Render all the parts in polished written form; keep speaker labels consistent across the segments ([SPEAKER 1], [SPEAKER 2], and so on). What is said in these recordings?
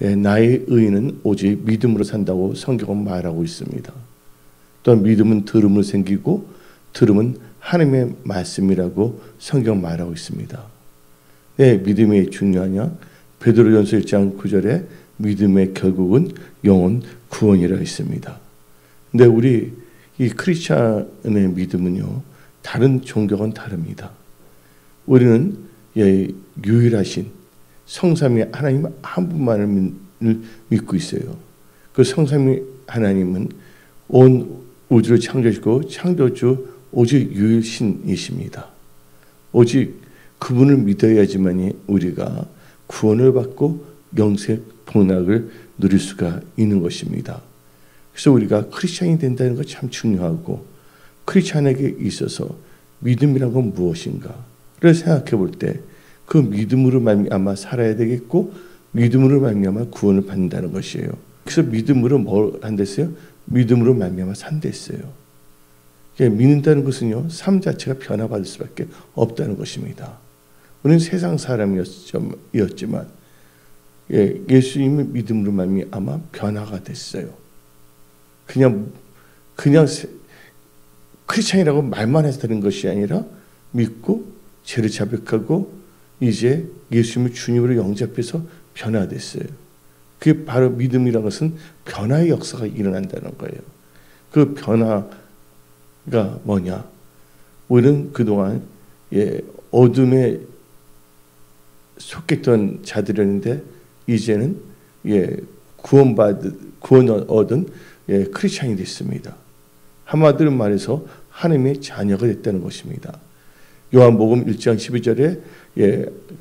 [SPEAKER 1] 나의 의인은 오직 믿음으로 산다고 성경은 말하고 있습니다. 또한 믿음은 들음으로 생기고 들음은 하나님의 말씀이라고 성경 말하고 있습니다. 네, 믿음이 중요하냐? 베드로전서 1장 9절에 믿음의 결국은 영혼 구원이라 했습니다. 근데 우리 이 크리스찬의 믿음은요, 다른 종교와는 다릅니다. 우리는 유일하신 성삼위 하나님 한 분만을 믿고 있어요. 그 성삼위 하나님은 온 우주를 창조하시고 창조주 오직 유일신이십니다. 오직 그분을 믿어야지만이 우리가 구원을 받고 영생 복락을 누릴 수가 있는 것입니다. 그래서 우리가 크리스찬이 된다는 것 참 중요하고, 크리스찬에게 있어서 믿음이란 건 무엇인가를 생각해 볼 때 그 믿음으로 말미암아 살아야 되겠고, 믿음으로 말미암아 구원을 받는다는 것이에요. 그래서 믿음으로 뭘 한댔어요? 믿음으로 말미암아 산댔어요. 믿는다는 것은요, 삶 자체가 변화받을 수밖에 없다는 것입니다. 우리는 세상 사람이었지만 예수님의 믿음으로 말미암아 변화가 됐어요. 그냥 크리스찬이라고 말만 해서 되는 것이 아니라 믿고 죄를 자백하고 이제 예수님을 주님으로 영접해서 변화됐어요. 그게 바로 믿음이라는 것은 변화의 역사가 일어난다는 거예요. 그 변화가 뭐냐? 우리는 그동안 어둠에 속했던 자들이었는데 이제는 구원 얻은 크리스찬이 됐습니다. 한마디로 말해서 하나님의 자녀가 됐다는 것입니다. 요한복음 1장 12절에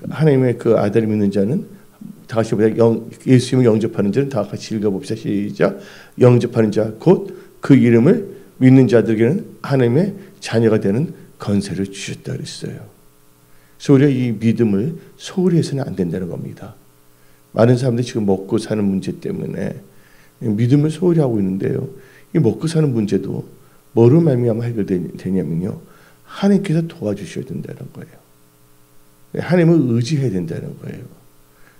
[SPEAKER 1] 하나님의 그 아들을 믿는 자는 다 같이 예수님을 영접하는 자는 다 같이 읽어봅시다. 시작. 영접하는 자 곧 그 이름을 믿는 자들에게는 하나님의 자녀가 되는 권세를 주셨다 그랬어요. 그래서 우리가 이 믿음을 소홀히 해서는 안 된다는 겁니다. 많은 사람들이 지금 먹고 사는 문제 때문에 믿음을 소홀히 하고 있는데요. 이 먹고 사는 문제도 뭐로 말미암아 해결되냐면요, 하나님께서 도와주셔야 된다는 거예요. 하나님을 의지해야 된다는 거예요.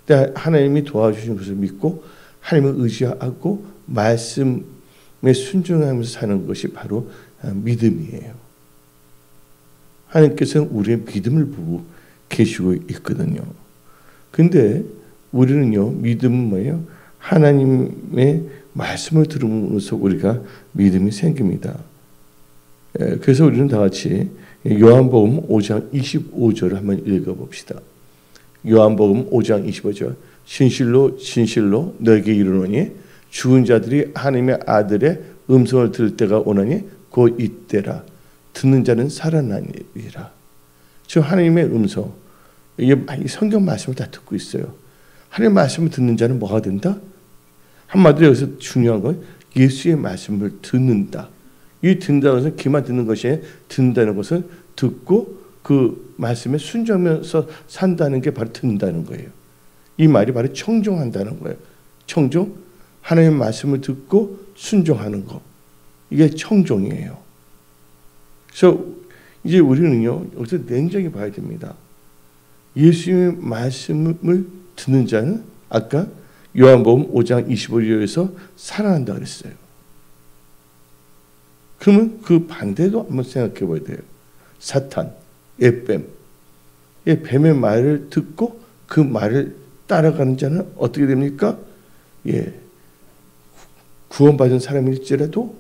[SPEAKER 1] 근데 하나님이 도와주신 것을 믿고 하나님을 의지하고 말씀에 순종하면서 사는 것이 바로 믿음이에요. 하나님께서는 우리의 믿음을 보고 계시고 있거든요. 근데 우리는요, 믿음은 뭐예요? 하나님의 말씀을 들으면서 우리가 믿음이 생깁니다. 그래서 우리는 다 같이 요한복음 5장 25절을 한번 읽어봅시다. 요한복음 5장 25절. 진실로 진실로 너에게 이르노니 죽은 자들이 하나님의 아들의 음성을 들을 때가 오나니 곧 이때라. 듣는 자는 살아나니라. 저 하나님의 음성, 이게 성경 말씀을 다 듣고 있어요. 하나님의 말씀을 듣는 자는 뭐가 된다? 한마디로 여기서 중요한 건 예수의 말씀을 듣는다. 이 듣는다는 것은 귀만 듣는 것이 아니라 듣는다는 것은 듣고 그 말씀에 순종하면서 산다는 게 바로 듣는다는 거예요. 이 말이 바로 청종한다는 거예요. 청종, 하나님의 말씀을 듣고 순종하는 것. 이게 청종이에요. 그래서 이제 우리는요, 여기서 냉정히 봐야 됩니다. 예수님의 말씀을 듣는 자는 아까 요한복음 5장 25절에서 살아난다 그랬어요. 그러면 그 반대도 한번 생각해 봐야 돼요. 사탄, 뱀. 뱀의 말을 듣고 그 말을 따라가는 자는 어떻게 됩니까? 구원받은 사람일지라도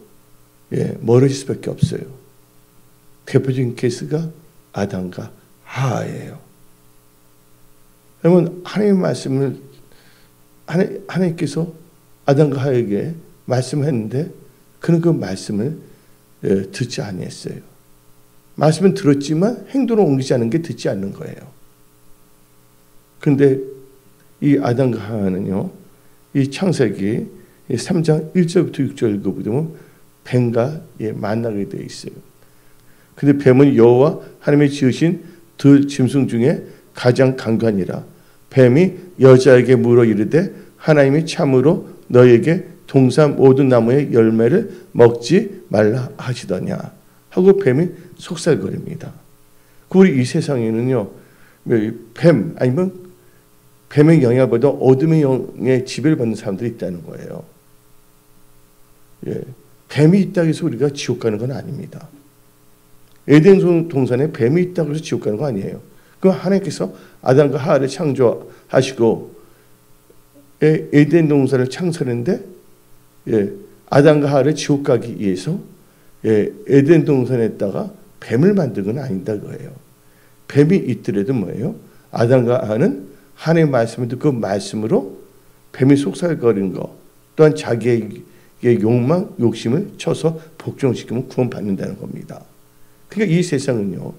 [SPEAKER 1] 멀어질 수밖에 없어요. 대표적인 케이스가 아담과 하와예요. 그러면 하나님의 말씀을 하나님께서 아담과 하와에게 말씀했는데 그는 그 말씀을 듣지 아니했어요. 말씀은 들었지만 행동으로 옮기지 않은 게 듣지 않는 거예요. 그런데 이 아담과 하와는요, 이 창세기 3장 1절부터 6절 읽어보면 뱀과 만나게 되어 있어요. 근데 뱀은 여호와 하나님이 지으신 들 짐승 중에 가장 강간이라. 뱀이 여자에게 물어 이르되 하나님이 참으로 너에게 동산 모든 나무의 열매를 먹지 말라 하시더냐 하고 뱀이 속살거립니다. 우리 이 세상에는요, 뱀 아니면 뱀의 영향을 받아 어둠의 영의 지배를 받는 사람들이 있다는 거예요. 예. 뱀이 있다고 해서 우리가 지옥 가는 건 아닙니다. 에덴 동산에 뱀이 있다고 해서 지옥 가는 거 아니에요. 그럼 하나님께서 아담과 하와를 창조하시고 에덴 동산을 창설했는데 아담과 하와를 지옥 가기 위해서 에덴 동산에다가 뱀을 만든 건 아니다 그거예요. 뱀이 있더라도 뭐예요? 아담과 하와는 하나님의 말씀을 듣고 그 말씀으로 뱀이 속살거린 거 또한 자기의 욕망, 욕심을 쳐서 복종시키면 구원받는다는 겁니다. 그러니까 이 세상은요,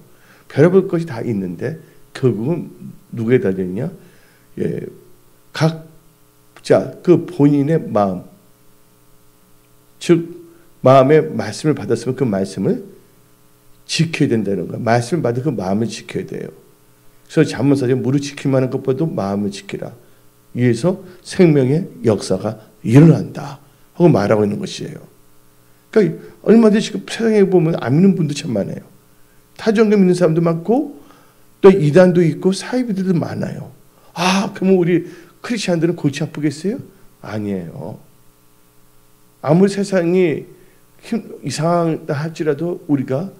[SPEAKER 1] 별의별 것이 다 있는데 결국은 누구에 달려있냐? 각자 그 본인의 마음, 즉 마음의 말씀을 받았으면 그 말씀을 지켜야 된다는 거예요. 말씀을 받은 그 마음을 지켜야 돼요. 그래서 잠언사에 무릇 지킬 만한 것보다도 마음을 지키라. 이에서 생명의 역사가 일어난다 하고 말하고 있는 것이에요. 그러니까 얼마든지 지금 세상에 보면 안 믿는 분도 참 많아요. 타종교 믿는 사람도 많고 또 이단도 있고 사이비들도 많아요. 아, 그러면 우리 크리스찬들은 골치 아프겠어요? 아니에요. 아무리 세상이 이상하다 할지라도 우리가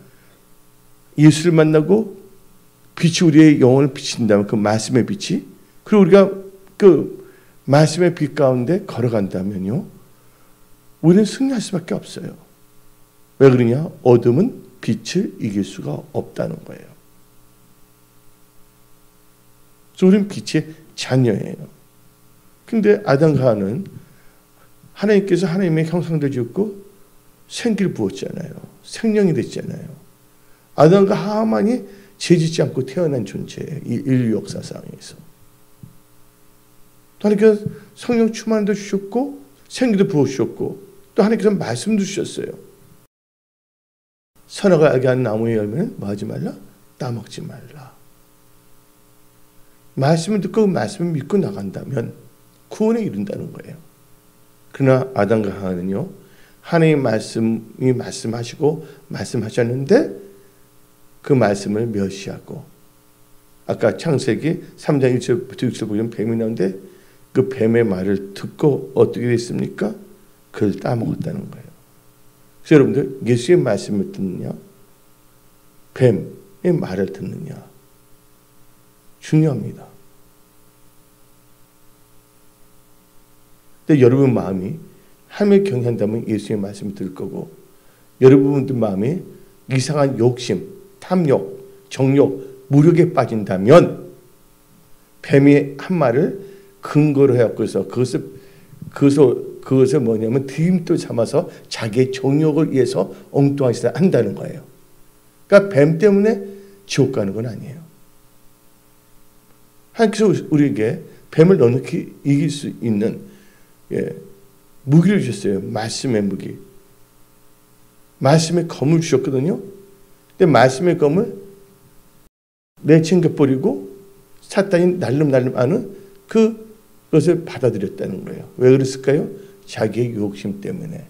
[SPEAKER 1] 예수를 만나고 빛이 우리의 영혼을 비친다면 그 말씀의 빛이, 그리고 우리가 그 말씀의 빛 가운데 걸어간다면요, 우리는 승리할 수밖에 없어요. 왜 그러냐? 어둠은 빛을 이길 수가 없다는 거예요. 그래서 우리는 빛의 자녀예요. 근데 아담과 하와는 하나님께서 하나님의 형상대로 지었고 생기를 부었잖아요. 생명이 됐잖아요. 아담과 하와만이 죄짓지 않고 태어난 존재예요. 이 인류 역사상에서. 또 하나님께서 성령 충만도 주셨고 생기도 부어주셨고 또 하나님께서 말씀도 주셨어요. 선악을 알게 하는 나무의 열매는 뭐 하지 말라? 따먹지 말라. 말씀을 듣고 그 말씀을 믿고 나간다면 구원에 이른다는 거예요. 그러나 아담과 하와는요, 하나님의 말씀이 말씀하시고 말씀하셨는데 그 말씀을 멸시하고, 아까 창세기 3장 1절부터 6절 보면 뱀이 나오는데 그 뱀의 말을 듣고 어떻게 됐습니까? 그걸 따먹었다는 거예요. 그래서 여러분들, 예수의 말씀을 듣느냐, 뱀의 말을 듣느냐 중요합니다. 근데 여러분 마음이 하나님을 경외한다면 예수의 말씀을 들을 거고, 여러분들 마음이 이상한 욕심, 탐욕, 정욕, 무력에 빠진다면 뱀이 한 말을 근거로 해갖고서 그것을 뭐냐면 드림도 삼아서 자기의 정욕을 위해서 엉뚱한 짓을 한다는 거예요. 그러니까 뱀 때문에 지옥 가는 건 아니에요. 하나님께서 우리에게 뱀을 넉넉히 이길 수 있는 무기를 주셨어요. 말씀의 무기. 말씀의 검을 주셨거든요. 근데 말씀의 검을 내챙겨버리고 사탄이 날름날름 아는 그것을 받아들였다는 거예요. 왜 그랬을까요? 자기의 욕심 때문에.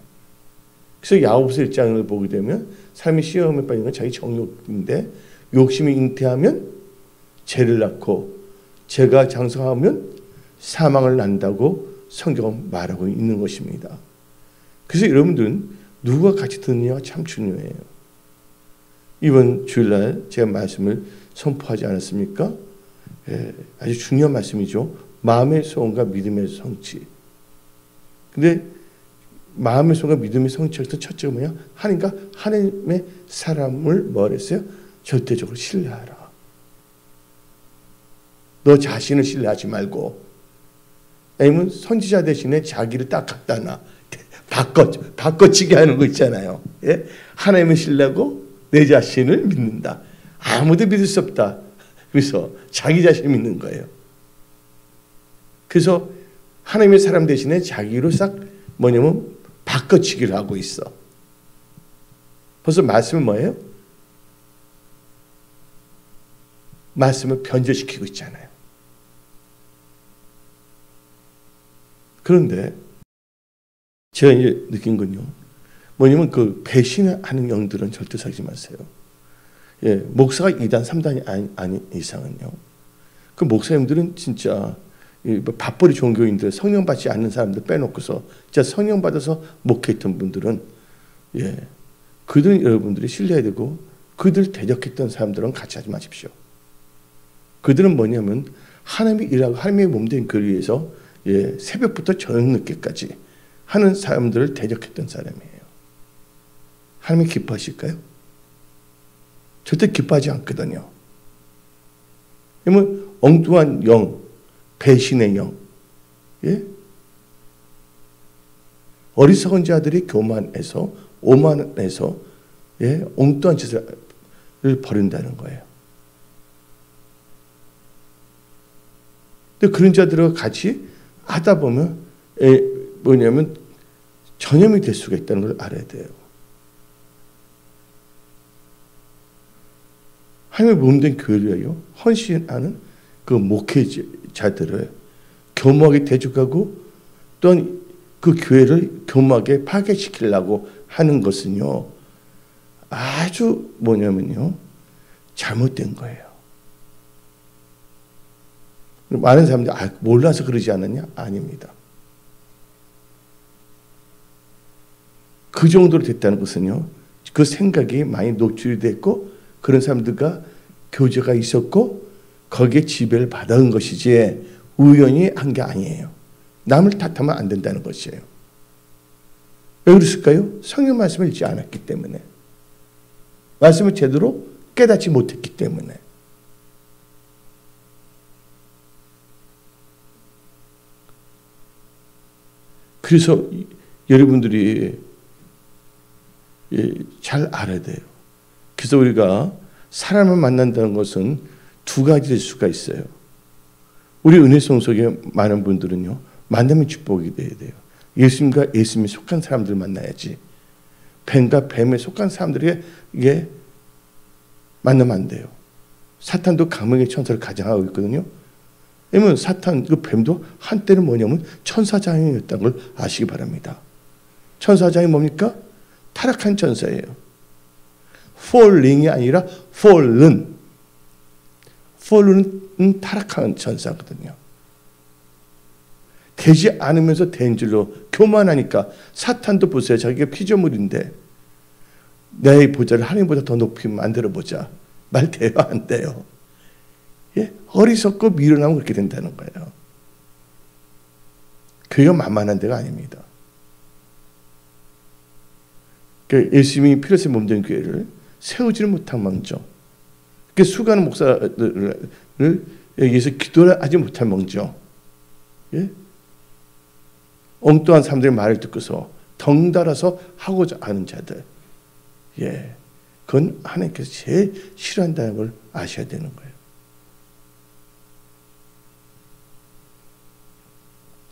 [SPEAKER 1] 그래서 야고보서 1장을 보게 되면 삶의 시험에 빠진 건 자기 정욕인데, 욕심이 잉태하면 죄를 낳고 죄가 장성하면 사망을 낳는다고 성경은 말하고 있는 것입니다. 그래서 여러분들은 누구와 같이 듣느냐가 참 중요해요. 이번 주일날 제가 말씀을 선포하지 않았습니까? 아주 중요한 말씀이죠. 마음의 소원과 믿음의 성취. 근데 마음의 소원과 믿음의 성취에서 첫째가 뭐냐? 하나님과 하나님의 사람을 뭘 했어요? 절대적으로 신뢰하라. 너 자신을 신뢰하지 말고, 아니면 선지자 대신에 자기를 딱 갖다 놔. 바꿔치기 하는 거 있잖아요. 예? 하나님을 신뢰하고 내 자신을 믿는다. 아무도 믿을 수 없다. 그래서 자기 자신을 믿는 거예요. 그래서 하나님의 사람 대신에 자기로 싹 뭐냐면 바꿔치기를 하고 있어. 벌써 말씀은 뭐예요? 말씀을 변절시키고 있잖아요. 그런데 제가 이제 느낀 건요, 뭐냐면 그 배신하는 영들은 절대 사귀지 마세요. 목사가 2단, 3단이 아닌 이상은요, 그 목사님들은 진짜 밥벌이 종교인들, 성령 받지 않는 사람들 빼놓고서 진짜 성령 받아서 목회했던 분들은 그들은 여러분들이 신뢰해야 되고, 그들 대적했던 사람들은 같이 하지 마십시오. 그들은 뭐냐면 하나님이 일하고 하나님의 몸된 교회를 위해서 새벽부터 저녁 늦게까지 하는 사람들을 대적했던 사람이에요. 하나님이 기뻐하실까요? 절대 기뻐하지 않거든요. 그러면 엉뚱한 영, 배신의 영, 어리석은 자들이 교만해서 오만해서 엉뚱한 짓을 벌인다는 거예요. 근데 그런 자들과 같이 하다 보면 뭐냐면 전염이 될 수가 있다는 걸 알아야 돼요. 하나님의 몸된 교회를 위하여 헌신하는 그 목회자들을 교묘하게 대적하고 또한 그 교회를 교묘하게 파괴시키려고 하는 것은요, 아주 뭐냐면요, 잘못된 거예요. 많은 사람들이 몰라서 그러지 않았냐? 아닙니다. 그 정도로 됐다는 것은요, 그 생각이 많이 노출이 됐고 그런 사람들과 교제가 있었고 거기에 지배를 받은 것이지 우연히 한 게 아니에요. 남을 탓하면 안 된다는 것이에요. 왜 그랬을까요? 성경 말씀을 읽지 않았기 때문에, 말씀을 제대로 깨닫지 못했기 때문에. 그래서 여러분들이 잘 알아야 돼요. 그래서 우리가 사람을 만난다는 것은 두 가지 될 수가 있어요. 우리 은혜송 속에 많은 분들은요, 만남의 축복이 돼야 돼요. 예수님과 예수님에 속한 사람들 만나야지, 뱀과 뱀에 속한 사람들에게 만나면 안 돼요. 사탄도 강명의 천사를 가장하고 있거든요. 왜냐면 사탄, 그 뱀도 한때는 뭐냐면 천사장이었다는 걸 아시기 바랍니다. 천사장이 뭡니까? 타락한 천사예요. falling이 아니라 fallen. fallen은 타락한 천사거든요. 되지 않으면서 된 줄로 교만하니까, 사탄도 보세요. 자기가 피조물인데 내 보좌를 하나님보다 더 높이 만들어보자. 말 돼요? 안 돼요? 어리석고 미련하면 그렇게 된다는 거예요. 교회가 만만한 데가 아닙니다. 예수님이 피로서 몸된 교회를 세우지를 못한 망정, 수많은 목사들을 위해서 기도를 하지 못한 망정, 엉뚱한 사람들의 말을 듣고서 덩달아서 하고자 하는 자들, 그건 하나님께서 제일 싫어한다는 걸 아셔야 되는 거예요.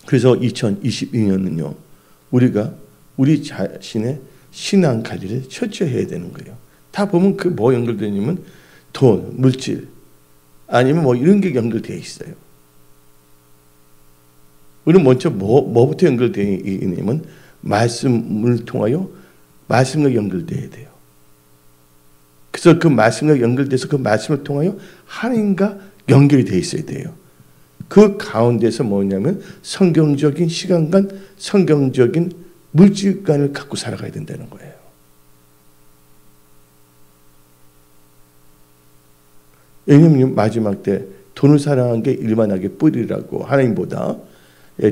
[SPEAKER 1] 그래서 2022년은요, 우리가 우리 자신의 신앙 관리를 철저히 해야 되는 거예요. 다 보면 그 뭐 연결되냐면 돈, 물질, 아니면 뭐 이런 게 연결되어 있어요. 우리는 먼저 뭐부터 연결되어 있냐면 말씀을 통하여 말씀과 연결되어야 돼요. 그래서 그 말씀과 연결돼서 그 말씀을 통하여 하나님과 연결이 되어 있어야 돼요. 그 가운데서 뭐냐면 성경적인 시간관, 성경적인 물질관을 갖고 살아가야 된다는 거예요. 왜냐하면 마지막 때 돈을 사랑한 게 일만하게 뿌리라고 하나님보다,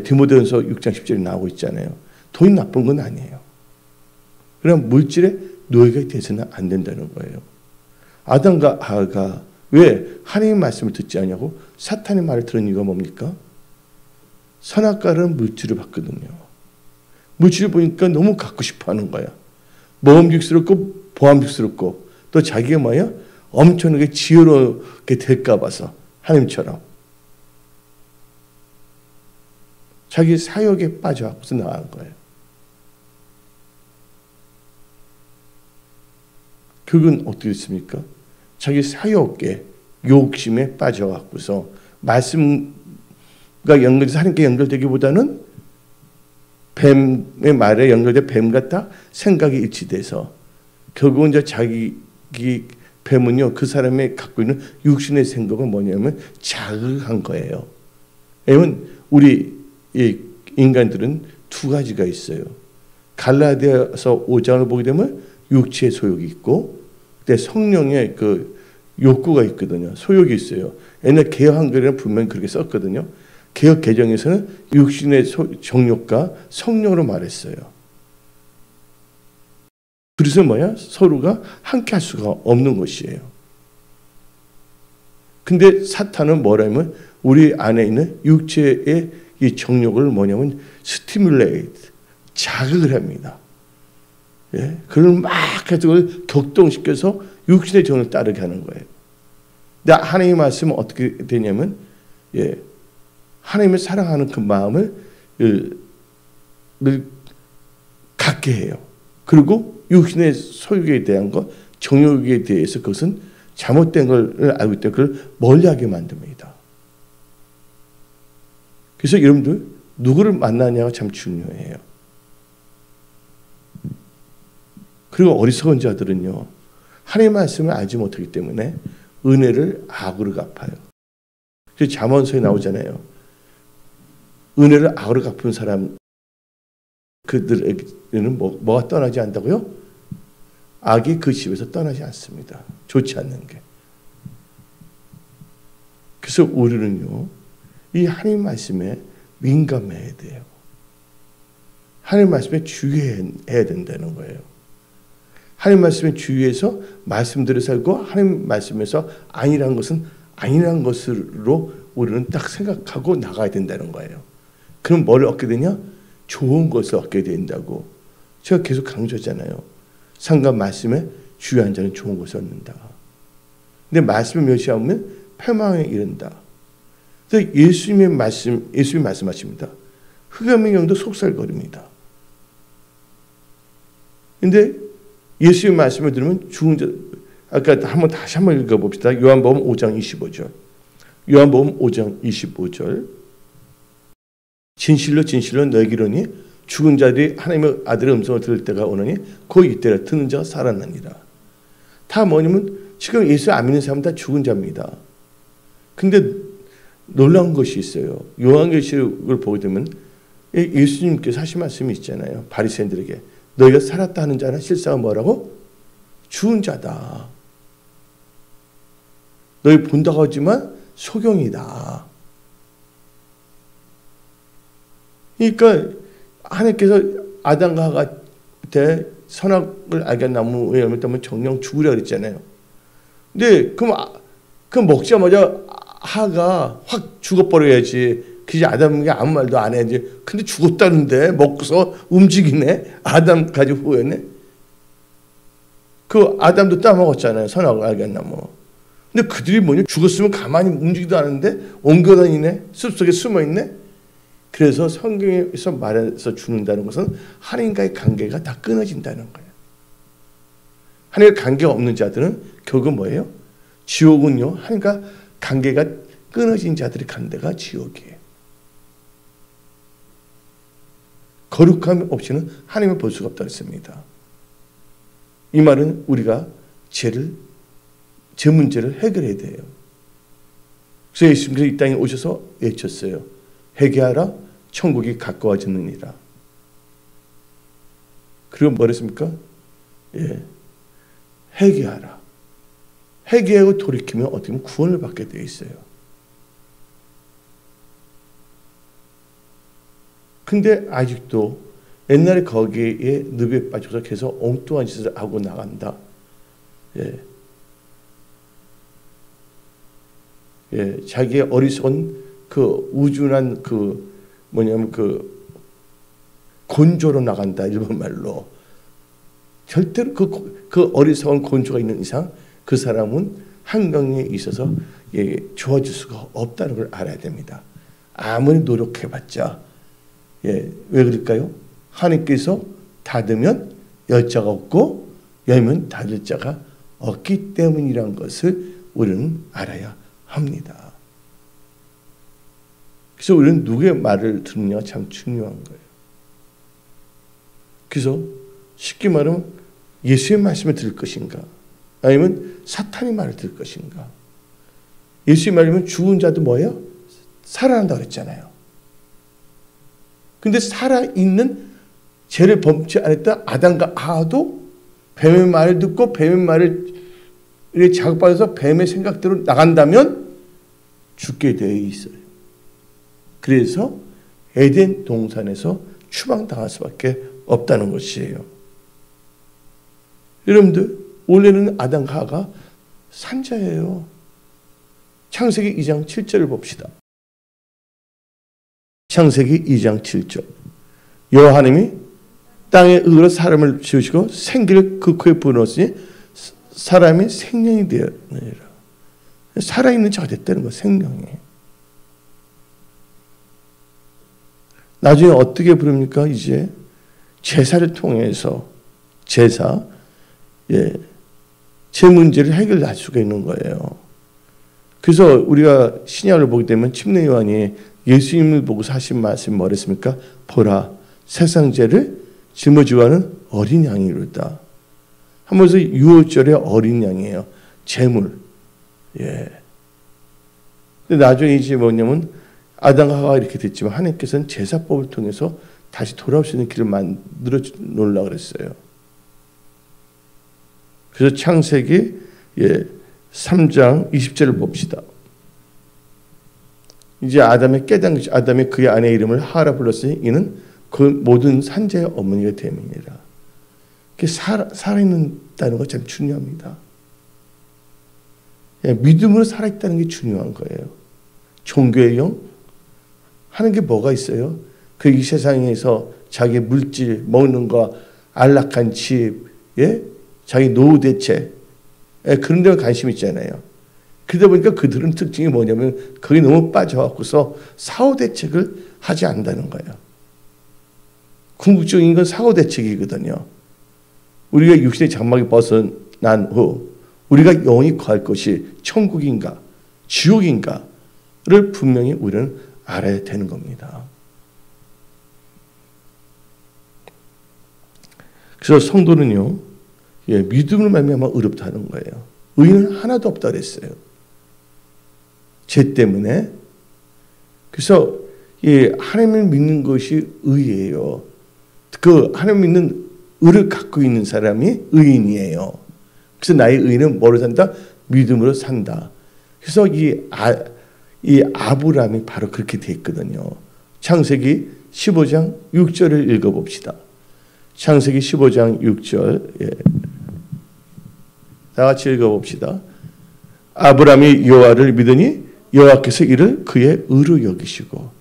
[SPEAKER 1] 디모데전서 6장 10절에 나오고 있잖아요. 돈이 나쁜 건 아니에요. 그럼 물질의 노예가 돼서는 안 된다는 거예요. 아담과 하와가 왜 하나님의 말씀을 듣지 않냐고 사탄의 말을 들은 이유가 뭡니까? 선악과는 물질을 봤거든요. 물질을 보니까 너무 갖고 싶어 하는 거야. 먹음직스럽고 보암직스럽고 또 자기가 뭐야? 엄청나게 지혜롭게 될까 봐서 하나님처럼 자기 사욕에 빠져서 나간 거예요. 그건 어떻게 됐습니까? 자기 사욕에, 욕심에 빠져갖고서 말씀과 연결돼서 하나님께 연결되기보다는 뱀의 말에 연결돼 뱀 같다 생각이 일치돼서 결국은 이제 자기 뱀은요, 그 사람이 갖고 있는 육신의 생각은 뭐냐면 자극한 거예요. 왜냐면 우리 인간들은 두 가지가 있어요. 갈라디아서 5장을 보게 되면 육체의 소욕이 있고, 근데 성령의 그 욕구가 있거든요. 소욕이 있어요. 옛날 개혁 한글에는 분명히 그렇게 썼거든요. 개혁 개정에서는 육신의 정욕과 성령으로 말했어요. 그래서 뭐야? 서로가 함께 할 수가 없는 것이에요. 근데 사탄은 뭐라면 우리 안에 있는 육체의 이 정욕을 뭐냐면 스티뮬레이트, 자극을 합니다. 예? 그걸 막 해서 그걸 격동시켜서 육신의 정을 따르게 하는 거예요. 근데 하나님의 말씀은 어떻게 되냐면, 예, 하나님을 사랑하는 그 마음을 갖게 해요. 그리고 육신의 소욕에 대한 것, 정욕에 대해서 그것은 잘못된 걸 알고 있다. 그걸 멀리하게 만듭니다. 그래서 여러분들 누구를 만나냐가 참 중요해요. 그리고 어리석은 자들은요, 하나님의 말씀을 알지 못하기 때문에 은혜를 악으로 갚아요. 그래서 잠언서에 나오잖아요. 은혜를 악으로 갚은 사람, 그들에게는 뭐가 떠나지 않는다고요? 악이 그 집에서 떠나지 않습니다. 좋지 않는 게. 그래서 우리는요, 이 하나님 말씀에 민감해야 돼요. 하나님 말씀에 주의해야 된다는 거예요. 하나님 말씀에 주의해서 말씀대로 살고, 하나님 말씀에서 아니란 것은 아니란 것으로 우리는 딱 생각하고 나가야 된다는 거예요. 그럼 뭘 얻게 되냐? 좋은 것을 얻게 된다고. 제가 계속 강조했잖아요. 상관 말씀에 주의한 자는 좋은 것을 얻는다. 근데 말씀을 멸시하면 패망에 이른다. 그래서 예수님이 말씀하십니다. 흑암의 영도 속살거립니다. 근데 예수의 말씀을 들으면 죽은 자, 아까 다시 한번 읽어봅시다. 요한복음 5장 25절. 요한복음 5장 25절. 진실로 진실로 너희에게 이르노니 죽은 자들이 하나님의 아들의 음성을 들을 때가 오느니 곧 이때라. 듣는 자가 살아나니라. 다 뭐냐면 지금 예수 안 믿는 사람은 다 죽은 자입니다. 근데 놀라운 것이 있어요. 요한계시록을 보게 되면 예수님께서 하신 말씀이 있잖아요. 바리새인들에게 너희가 살았다 하는 자는 실상은 뭐라고? 죽은 자다. 너희 본다고 하지만 소경이다. 그러니까 하나님께서 아담과 하와한테 선악을 알게 한 나무에 열매 따면 정령 죽으라 그랬잖아요. 근데 그럼 먹자마자 하가 확 죽어버려야지. 그지 아담에게 아무 말도 안 해야지. 근데 죽었다는데 먹고서 움직이네. 아담 가지고 후회네. 그 아담도 따먹었잖아요. 선악을 알게 한 나무. 근데 그들이 뭐냐? 죽었으면 가만히 움직이도 않는데 옮겨다니네. 숲속에 숨어있네. 그래서 성경에서 말해서 죽는다는 것은 하나님과의 관계가 다 끊어진다는 거예요. 하나님과 관계가 없는 자들은 결국 뭐예요? 지옥은요, 하나님과 관계가 끊어진 자들이 간 데가 지옥이에요. 거룩함 없이는 하나님을 볼 수가 없다고 했습니다. 이 말은 우리가 제 문제를 해결해야 돼요. 그래서 예수님께서 이 땅에 오셔서 외쳤어요. 회개하라, 천국이 가까워지느니라. 그리고 뭐랬습니까? 예, 회개하라. 회개하고 돌이키면 어떻게 보면 구원을 받게 되어 있어요. 근데 아직도 옛날에 거기에 늪에 빠져서 계속 엉뚱한 짓을 하고 나간다. 예. 예, 자기의 어리석은 그 우준한 그 뭐냐면 그 곤조로 나간다. 일본 말로. 절대로 그 어리석은 곤조가 있는 이상 그 사람은 한강에 있어서 예, 좋아질 수가 없다는 걸 알아야 됩니다. 아무리 노력해봤자 예, 왜 그럴까요? 하나님께서 닫으면 열 자가 없고 열면 닫을 자가 없기 때문이라는 것을 우리는 알아야 합니다. 그래서 우리는 누구의 말을 듣느냐가 참 중요한 거예요. 그래서 쉽게 말하면 예수의 말씀을 들을 것인가 아니면 사탄의 말을 들을 것인가. 예수의 말이면 죽은 자도 뭐예요? 살아난다고 그랬잖아요. 근데 살아있는 죄를 범치 않았던 아담과 하와도 뱀의 말을 듣고 뱀의 말을 자극받아서 뱀의 생각대로 나간다면 죽게 되어 있어요. 그래서 에덴 동산에서 추방당할 수밖에 없다는 것이에요. 여러분들, 원래는 아담과 하와가 산자예요. 창세기 2장 7절을 봅시다. 창세기 2장 7절. 여호와 하나님이 땅에 의로 사람을 지으시고 생기를 그 코에 부어넣으시니 사람이 생명이 되었느니라. 살아있는 자가 됐다는 거, 생명이. 나중에 어떻게 부릅니까? 이제 제사를 통해서 제 문제를 해결할 수가 있는 거예요. 그래서 우리가 신약을 보게 되면 침례 요한이 예수님을 보고서 하신 말씀이 뭐랬습니까? 보라, 세상 죄를 짊어지고 가는 어린 양이로다. 하면서 유월절의 어린 양이에요. 제물. 예. 근데 나중에 이제 뭐냐면 아담과 하와가 이렇게 됐지만 하나님께서는 제사법을 통해서 다시 돌아올 수 있는 길을 만들어 놓으려고 그랬어요. 그래서 창세기 3장 20절을 봅시다. 이제 아담의 깨닫는 것이 아담이 그의 아내의 이름을 하와라 불렀으니 이는 그 모든 산자의 어머니가 됨이니라. 살아있다는 거 참 중요합니다. 믿음으로 살아있다는 게 중요한 거예요. 종교의 영? 하는 게 뭐가 있어요? 그 이 세상에서 자기 물질, 먹는 거, 안락한 집, 자기 노후 대책, 그런 데 관심 있잖아요. 그러다 보니까 그들은 특징이 뭐냐면 거기 너무 빠져갖고서 사후 대책을 하지 않는다는 거예요. 궁극적인 건 사후 대책이거든요. 우리가 육신의 장막이 벗어난 후 우리가 영원히 거할 것이 천국인가 지옥인가를 분명히 우리는 알아야 되는 겁니다. 그래서 성도는요, 믿음을 말미암아 의롭다는 거예요. 의는 하나도 없다 그랬어요. 죄 때문에. 그래서 하나님을 믿는 것이 의예요. 그 하나님 믿는 의를 갖고 있는 사람이 의인이에요. 그래서 나의 의는 뭐로 산다? 믿음으로 산다. 그래서 이 아브라함이 바로 그렇게 돼 있거든요. 창세기 15장 6절을 읽어봅시다. 창세기 15장 6절. 다 같이 읽어봅시다. 아브라함이 여호와를 믿으니 여호와께서 이를 그의 의로 여기시고.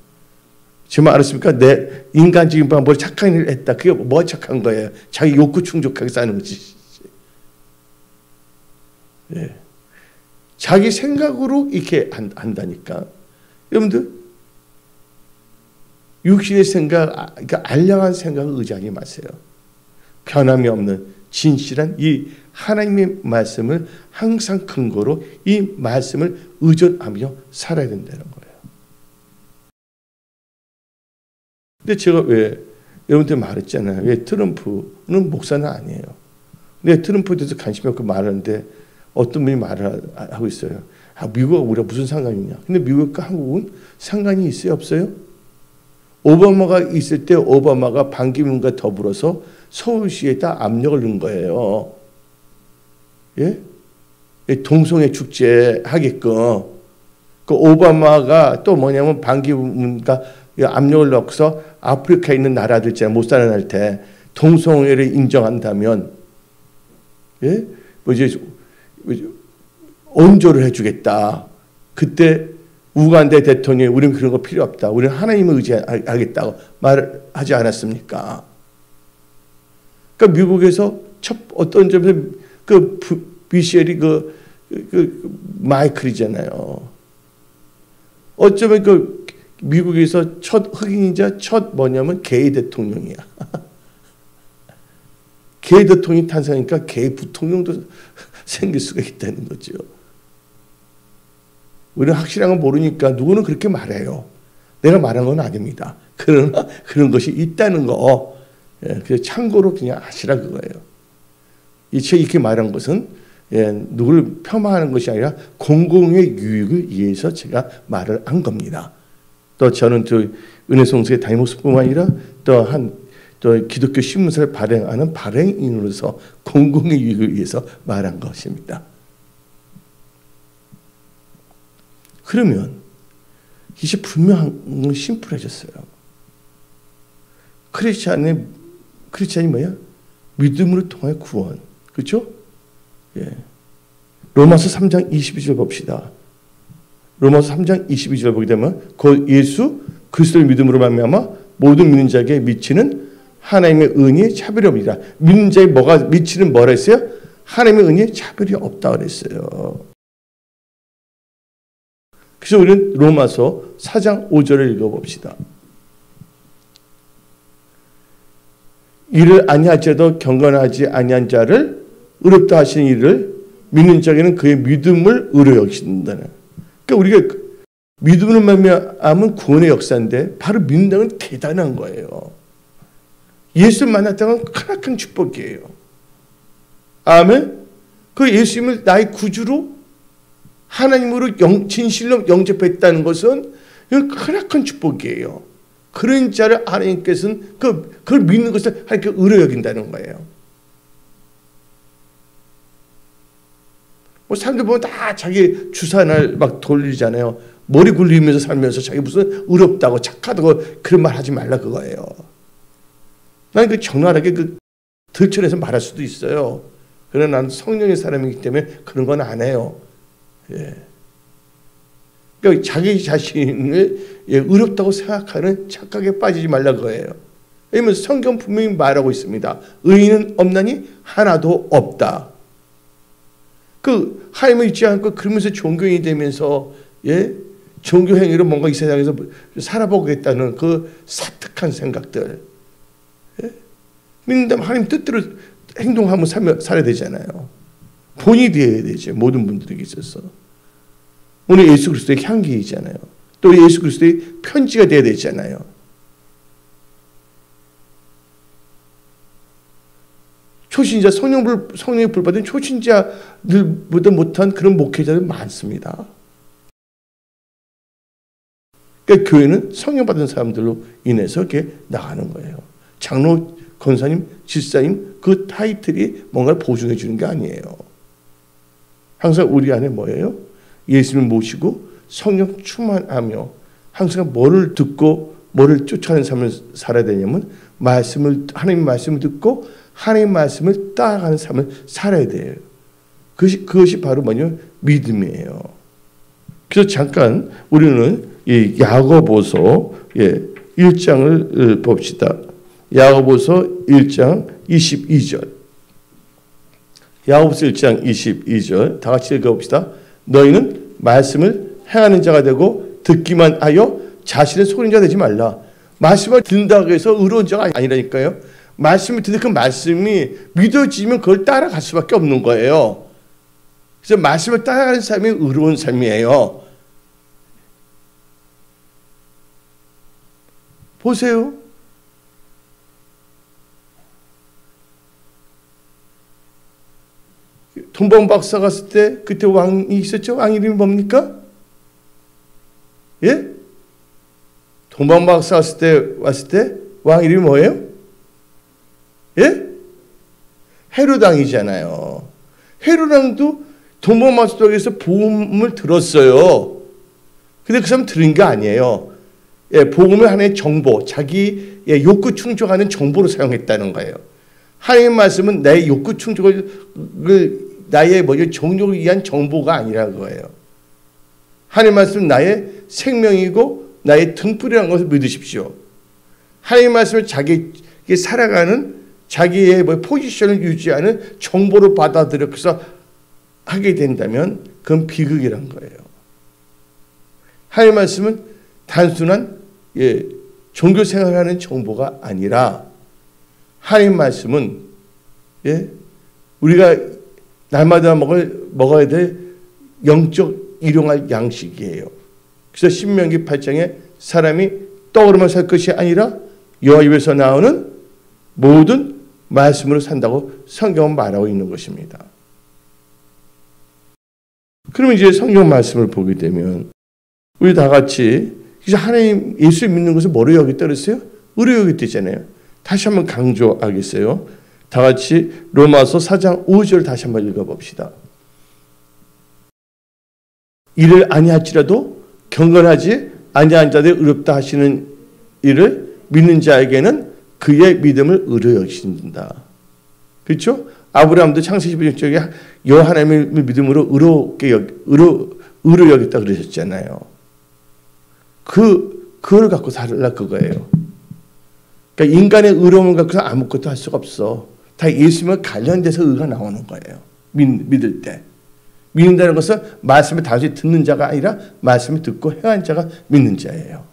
[SPEAKER 1] 지금 알았습니까? 내 인간적인 방법으로 착한 일을 했다. 그게 뭐 착한 거예요? 자기 욕구 충족하게 사는 거지. 자기 생각으로 이렇게 한다니까. 여러분들, 육신의 생각, 그러니까 알량한 생각을 의지하지 마세요. 변함이 없는 진실한 이 하나님의 말씀을 항상 근거로 이 말씀을 의존하며 살아야 된다는 거예요. 근데 제가 왜 여러분들 말했잖아요. 왜 트럼프는 목사는 아니에요. 근데 트럼프에 대해서 관심이 없고 말하는데 어떤 분이 말을 하고 있어요. 미국과 우리가 무슨 상관이냐. 근데 미국과 한국은 상관이 있어요? 없어요? 오바마가 있을 때 오바마가 반기문과 더불어서 서울시에다 압력을 넣은 거예요. 동성애 축제 하게끔. 그 오바마가 또 뭐냐면 반기문과 압력을 넣어서 아프리카에 있는 나라들 있잖아요. 못 살아날 때 동성애를 인정한다면 온조를 해주겠다. 그때 우간다 대통령이 우리는 그런 거 필요 없다. 우리는 하나님을 의지하겠다고 말하지 않았습니까? 그러니까 미국에서 어떤 점에서 그 비셀이 그 마이클이잖아요. 어쩌면 그 미국에서 첫 흑인이자 첫 뭐냐면 게이 대통령이야. 게이 대통령이 탄생하니까 게이 부통령도 생길 수가 있다는 거죠. 우리는 확실한 건 모르니까 누구는 그렇게 말해요. 내가 말한 건 아닙니다. 그러나 그런 것이 있다는 거. 그래서 참고로 그냥 하시라 그거예요. 이렇게 말한 것은 누구를 폄하하는 것이 아니라 공공의 유익을 위해서 제가 말을 한 겁니다. 또 저는 은혜송수의 담임 목사뿐만 아니라 또 기독교 신문사를 발행하는 발행인으로서 공공의 유익을 위해서 말한 것입니다. 그러면 이제 분명한 건 심플해졌어요. 크리스찬이 뭐야? 믿음으로 통해 구원. 그렇죠? 예. 로마서 3장 22절 봅시다. 로마서 3장 22절 보게 되면 그 예수 그리스도의 믿음으로 말미암아 모든 믿는 자에게 미치는 하나님의 은혜의 차별이 없이라. 믿는 자에 미치는 뭐라 했어요? 하나님의 은혜의 차별이 없다 그랬어요. 그래서 우리는 로마서 4장 5절을 읽어봅시다. 이를 아니할지라도 경건하지 아니한 자를 의롭다 하시는 이를 믿는 자에게는 그의 믿음을 의로 여기신다는. 그러니까 우리가 믿음으로 말미암은 구원의 역사인데 바로 믿는다는 건 대단한 거예요. 예수를 만났다는 건 크나큰 축복이에요. 아멘. 그 예수님을 나의 구주로 하나님으로 진실로 영접했다는 것은 이건 크나큰 축복이에요. 그런 자를 하나님께서는 그걸 믿는 것을 하나님께 의로 여긴다는 거예요. 뭐 사람들 보면 다 자기 주산을 막 돌리잖아요. 머리 굴리면서 살면서 자기 무슨 의롭다고 착하다고 그런 말 하지 말라 그거예요. 나는 그 적나라하게 들춰내서 말할 수도 있어요. 그러나 나는 성령의 사람이기 때문에 그런 건 안 해요. 예. 그러니까 자기 자신을 의롭다고 생각하는 착각에 빠지지 말라 그거예요. 왜냐하면 성경 분명히 말하고 있습니다. 의인은 없나니 하나도 없다. 하나님을 잊지 않고 그러면서 종교인이 되면서 종교 행위로 뭔가 이 세상에서 살아보겠다는 그 사특한 생각들. 믿는다면 하나님 뜻대로 행동하면 살아야 되잖아요. 본이 되어야 되죠. 모든 분들에게 있어서. 오늘 예수 그리스도의 향기이잖아요. 또 예수 그리스도의 편지가 되어야 되잖아요. 초신자, 성령의 불 받은 초신자들보다 못한 그런 목회자들 많습니다. 그러니까 교회는 성령 받은 사람들로 인해서 이렇게 나가는 거예요. 장로, 권사님, 집사님 그 타이틀이 뭔가를 보증해 주는 게 아니에요. 항상 우리 안에 뭐예요? 예수님을 모시고 성령 충만하며 항상 뭐를 듣고 뭐를 쫓아가는 삶을 살아야 되냐면 하나님 말씀을 듣고 하나님 말씀을 따라가는 삶을 살아야 돼요. 그것이 바로 뭐냐면 믿음이에요. 그래서 잠깐 우리는 이 야고보서 1장을 봅시다. 야고보서 1장 22절. 야고보서 1장 22절 다 같이 읽어봅시다. 너희는 말씀을 행하는 자가 되고 듣기만 하여 자신의 속이는 자 되지 말라. 말씀을 듣는다고 해서 의로운 자가 아니라니까요. 말씀을 듣는 그 말씀이 믿어지면 그걸 따라갈 수밖에 없는 거예요. 그래서 말씀을 따라가는 삶이 의로운 삶이에요. 보세요. 돈봉 박사 갔을 때 그때 왕이 있었죠? 왕 이름이 뭡니까? 예? 돈봉 박사 왔을 때 왕 이름이 뭐예요? 예? 헤롯 왕이잖아요. 헤롯 왕도 돈봉 박사 쪽에서 복음을 들었어요. 근데 그 사람 들은 게 아니에요. 복음을 하나의 정보, 자기 욕구 충족하는 정보로 사용했다는 거예요. 하나님의 말씀은 나의 욕구 충족을 나의 정욕을 위한 정보가 아니라는 거예요. 하나님의 말씀은 나의 생명이고 나의 등불이라는 것을 믿으십시오. 하나님의 말씀을 자기에게 살아가는 자기의 포지션을 유지하는 정보로 받아들여서 하게 된다면 그건 비극이란 거예요. 하나님의 말씀은 단순한 종교 생활하는 정보가 아니라 하나님의 말씀은 우리가 날마다 먹어야 될 영적 일용할 양식이에요. 그래서 신명기 8장에 사람이 떡으로만 살 것이 아니라 여호와 입에서 나오는 모든 말씀으로 산다고 성경은 말하고 있는 것입니다. 그러면 이제 성경 말씀을 보게 되면 우리 다 같이 그래서 하나님 예수 믿는 것을 뭐로 여겼다 그랬어요? 의로 여겼대잖아요. 다시 한번 강조하겠어요. 다 같이 로마서 4장 5절 다시 한번 읽어봅시다. 이를 아니할지라도 경건하지 아니한 자들이 의롭다 하시는 이를 믿는 자에게는 그의 믿음을 의로 여기신다. 그렇죠? 아브라함도 창세기 16장에 여호와 하나님의 믿음으로 의로 여겼다 그러셨잖아요. 그걸 갖고 살라 그거예요. 그러니까 인간의 의로움을 갖고서 아무것도 할 수가 없어. 다 예수님과 관련돼서 의가 나오는 거예요. 믿을 때. 믿는다는 것은 말씀을 단순히 듣는 자가 아니라 말씀을 듣고 행한 자가 믿는 자예요.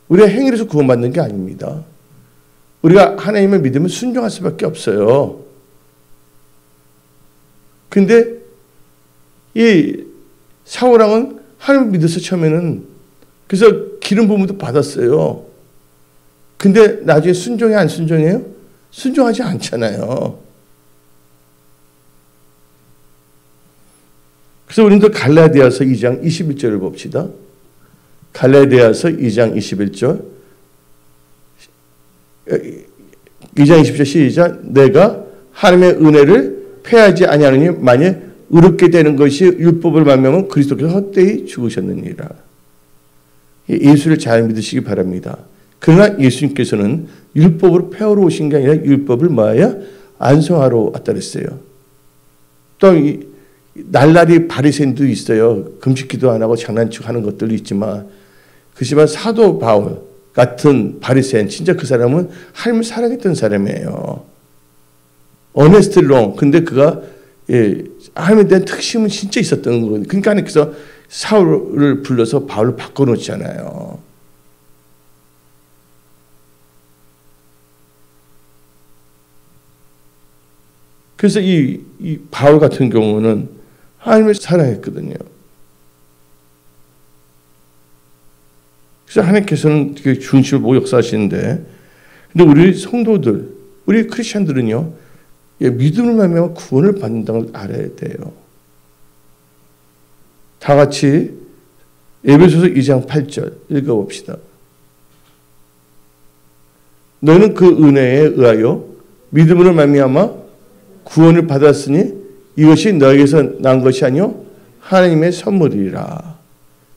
[SPEAKER 1] 우리가 행위로서 구원받는 게 아닙니다. 우리가 하나님을 믿으면 순종할 수밖에 없어요. 근데 이 사울왕은 하나님을 믿어서 처음에는 그래서 기름 부음도 받았어요. 근데 나중에 순종해 안 순종해요? 순종하지 않잖아요. 그래서 우리는 갈라디아서 2장 21절을 봅시다. 갈라디아서 2장 21절 2장 20절 시작. 내가 하나님의 은혜를 패하지 아니하느니 만일 의롭게 되는 것이 율법을 말미암아 그리스도께서 헛되이 죽으셨느니라. 예수를 잘 믿으시기 바랍니다. 그러나 예수님께서는 율법으로 패하러 오신 게 아니라 율법을 뭐하여 안성하러 왔다 그랬어요. 또 날라리 바리새인도 있어요. 금식기도 안 하고 장난치고 하는 것들도 있지만 그렇지만 사도 바울 같은 바리새인 진짜 그 사람은 하나님을 사랑했던 사람이에요. 어네스트 롱. 근데 그가 하나님에 대한 특심은 진짜 있었던 거거든요. 그러니까 하나님께서 사울을 불러서 바울을 바꿔놓잖아요. 그래서 이 바울 같은 경우는 하나님을 사랑했거든요. 그래서 하나님께서는 되게 중심을 보고 역사하시는데, 근데 우리 성도들, 우리 크리스천들은요, 믿음을 말미암아 구원을 받는다는 걸 알아야 돼요. 다 같이 에베소서 2장 8절 읽어봅시다. 너는 그 은혜에 의하여 믿음으로 말미암아 구원을 받았으니 이것이 너에게서 난 것이 아니요 하나님의 선물이라.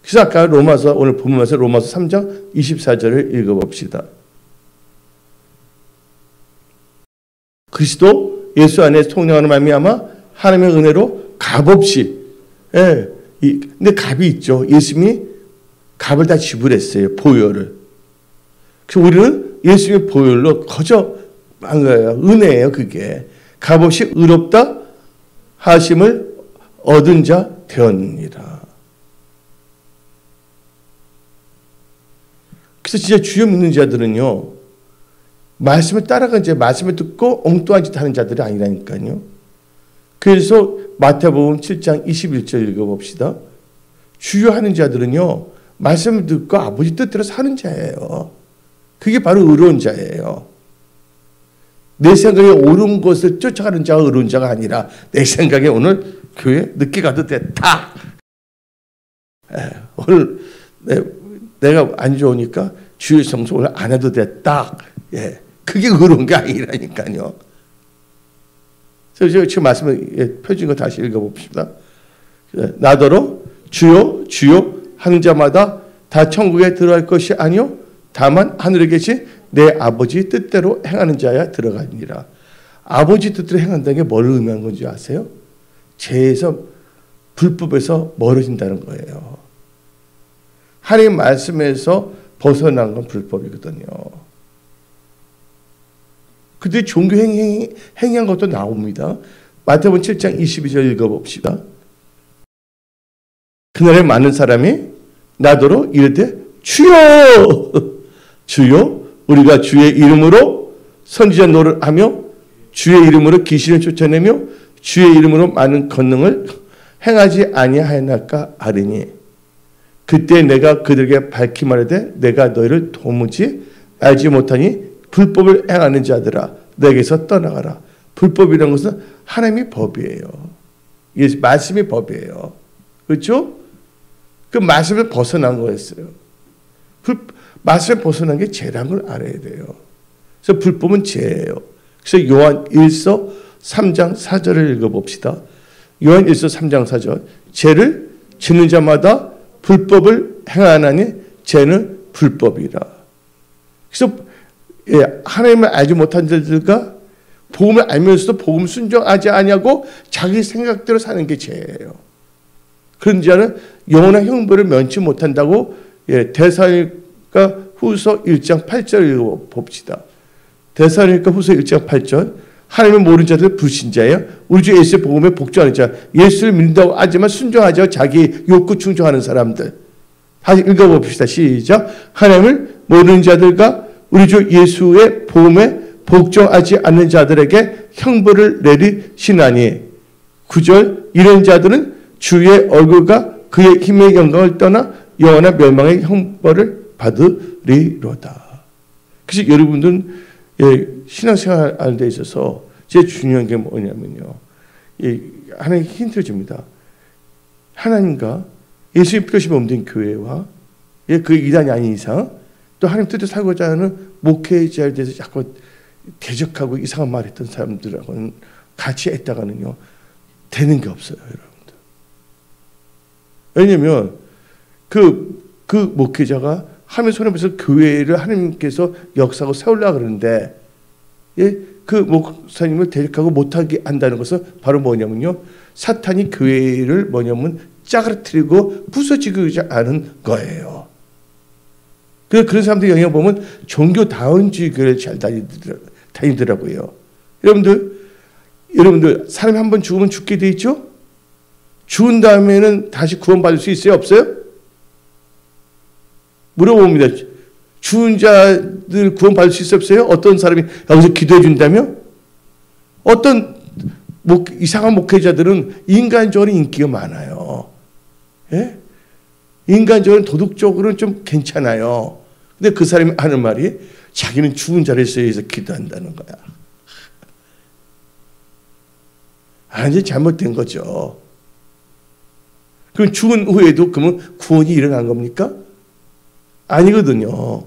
[SPEAKER 1] 그래서 아까 로마서 오늘 본문에서 로마서 3장 24절을 읽어봅시다. 그리스도 예수 안에 통령하는 말미암아 하나님의 은혜로 값없이 근데 값이 있죠. 예수님이 값을 다 지불했어요. 보혈을. 그래서 우리는 예수님의 보혈로 거저 한 거예요. 은혜예요. 그게. 값없이 의롭다 하심을 얻은 자 되었느니라. 그래서 진짜 주여 믿는 자들은요, 말씀을 따라간 자, 말씀을 듣고 엉뚱한 짓 하는 자들이 아니라니까요. 그래서 마태복음 7장 21절 읽어봅시다. 주여 하는 자들은요, 말씀을 듣고 아버지 뜻대로 사는 자예요. 그게 바로 의로운 자예요. 내 생각에 옳은 것을 쫓아가는 자가 의로운 자가 아니라 내 생각에 오늘 교회 늦게 가도 됐다. 오늘 내가 안 좋으니까 주일 성수 오늘 안 해도 됐다. 그게 의로운 게 아니라니까요. 그래서 지금 말씀을 펴준 거 다시 읽어봅시다. 나더러 주여 주여 하는 자마다 다 천국에 들어갈 것이 아니요 다만 하늘에 계신 내 아버지 뜻대로 행하는 자야 들어가니라. 아버지 뜻대로 행한다는 게 뭘 의미하는 건지 아세요? 죄에서 불법에서 멀어진다는 거예요. 하나님 말씀에서 벗어난 건 불법이거든요. 근데 종교 행위한 것도 나옵니다. 마태복음 7장 22절 읽어봅시다. 그날에 많은 사람이 나더러 이르되 주여 주여 우리가 주의 이름으로 선지자 노릇 하며 주의 이름으로 귀신을 쫓아내며 주의 이름으로 많은 권능을 행하지 아니하였나까 아뢰니 그때 내가 그들에게 밝히 말하되 내가 너희를 도무지 알지 못하니 불법을 행하는 자들아 내게서 떠나가라. 불법이라는 것은 하나님의 법이에요. 말씀이 법이에요. 그렇죠? 그 말씀을 벗어난 거였어요. 말씀을 벗어난 게 죄라는 걸 알아야 돼요. 그래서 불법은 죄예요. 그래서 요한 1서 3장 4절을 읽어봅시다. 요한 1서 3장 4절. 죄를 짓는 자마다 불법을 행하나니 죄는 불법이라. 그래서 하나님을 알지 못한 자들과 복음을 알면서도 복음 순종하지 아니하고 자기 생각대로 사는 게 죄예요. 그런 자는 영원한 형벌을 면치 못한다고 데살로니가 후서 1장 8절 읽어봅시다. 데살로니가 후서 1장 8절. 하나님을 모르는 자들 불신자예요. 우리 주 예수의 복음에 복종하는 자. 예수를 믿는다고 하지만 순종하지 자기 욕구 충족하는 사람들. 다시 읽어봅시다. 시작. 하나님을 모르는 자들과 우리 주 예수의 복음에 복종하지 않는 자들에게 형벌을 내리시나니 9절. 이런 자들은 주의 얼굴과 그의 힘의 영광을 떠나 영원한 멸망의 형벌을 받으리로다. 그래서 여러분들은 신앙생활 하는 데 있어서 제일 중요한 게 뭐냐면요. 하나님 힌트를 줍니다. 하나님과 예수님 필요시 없는 교회와 그 이단이 아닌 이상 또 하나님 뜻을 살고자 하는 목회자에 대해서 자꾸 대적하고 이상한 말 했던 사람들하고는 같이 했다가는요. 되는 게 없어요. 여러분들. 왜냐하면 그 목회자가 하나님의 손에 비해서 교회를 하나님께서 역사하고 세우려고 그러는데 그 목사님을 대적하고 못하게 한다는 것은 바로 뭐냐면요. 사탄이 교회를 뭐냐면 짜그러뜨리고 부서지지 않은 거예요. 그런 사람들 영향 보면 종교다운주의 교회를 잘 다니더라고요. 여러분들 사람이 한 번 죽으면 죽게 돼 있죠? 죽은 다음에는 다시 구원받을 수 있어요? 없어요? 물어봅니다. 죽은 자들 구원받을 수 있어요? 없어요? 어떤 사람이 여기서 기도해 준다며? 어떤 이상한 목회자들은 인간적으로 인기가 많아요. 예? 인간적으로 도덕적으로는 좀 괜찮아요. 근데 그 사람이 하는 말이 자기는 죽은 자를 위해서 기도한다는 거야. 완전히 잘못된 거죠. 그럼 죽은 후에도 그러면 구원이 일어난 겁니까? 아니거든요.